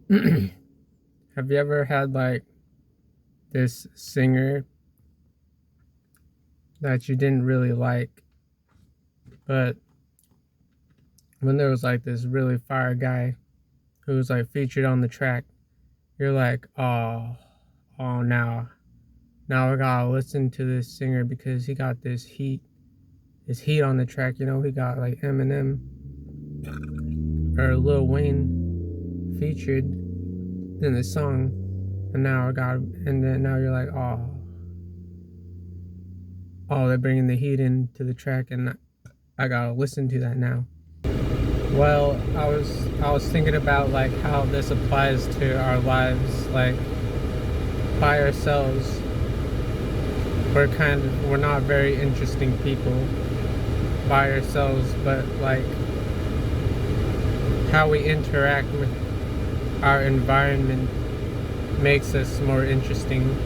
Have you ever had like this singer that you didn't really like, but when there was like this really fire guy who was like featured on the track, you're like, oh, now I gotta listen to this singer because he got this heat on the track. He got like Eminem or Lil Wayne featured in the song, and now you're like, oh, they're bringing the heat into the track, and I gotta listen to that now. Well, I was thinking about like how this applies to our lives, like by ourselves. We're not very interesting people by ourselves, but like how we interact with our environment makes us more interesting.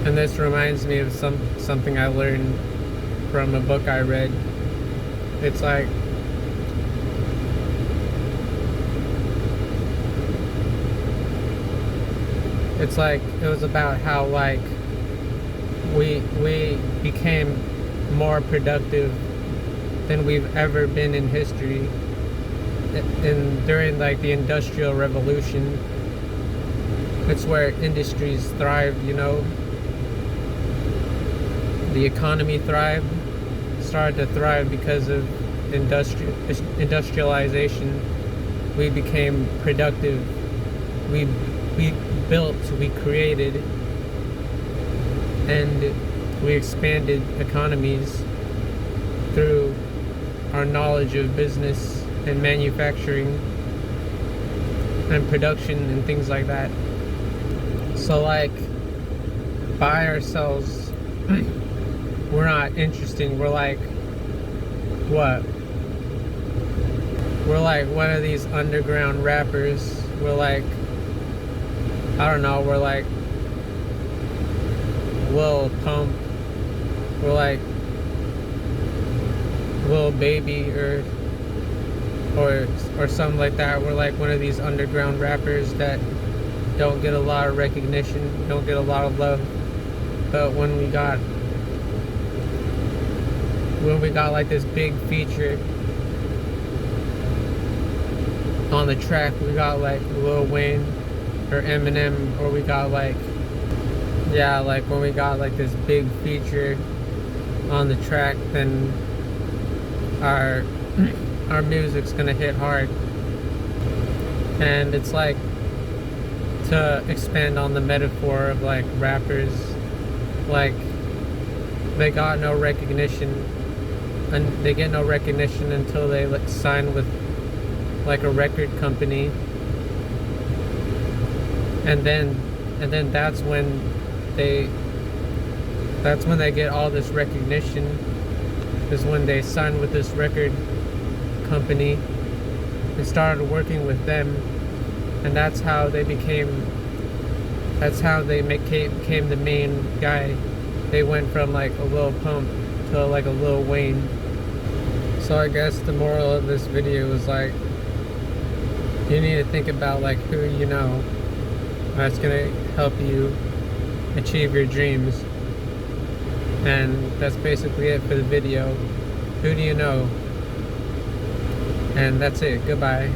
And this reminds me of something I learned from a book I read. It's like it was about how like we became more productive than we've ever been in history. And during like the Industrial Revolution, it's where industries thrived. The economy started to thrive because of industrialization. We became productive. We built, we created, and we expanded economies through our knowledge of business and manufacturing and production and things like that. So like by ourselves, we're not interesting. We're like what? We're like one of these underground rappers. We're like, I don't know, we're like Lil Pump. We're like Lil Baby or something like that. We're like one of these underground rappers that don't get a lot of recognition, don't get a lot of love. But when we got like this big feature on the track, we got like Lil Wayne or Eminem, or we got like when we got like this big feature on the track, then our music's gonna hit hard. And it's like, to expand on the metaphor of like rappers, like they got no recognition, and they get no recognition until they like sign with like a record company, and then that's when they get all this recognition, is when they signed with this record company and started working with them. And that's how they became the main guy. They went from like a Lil Pump to like a Lil Wayne. So I guess the moral of this video is like, you need to think about like who you know that's gonna help you achieve your dreams. And that's basically it for the video. Who do you know? And that's it. Goodbye.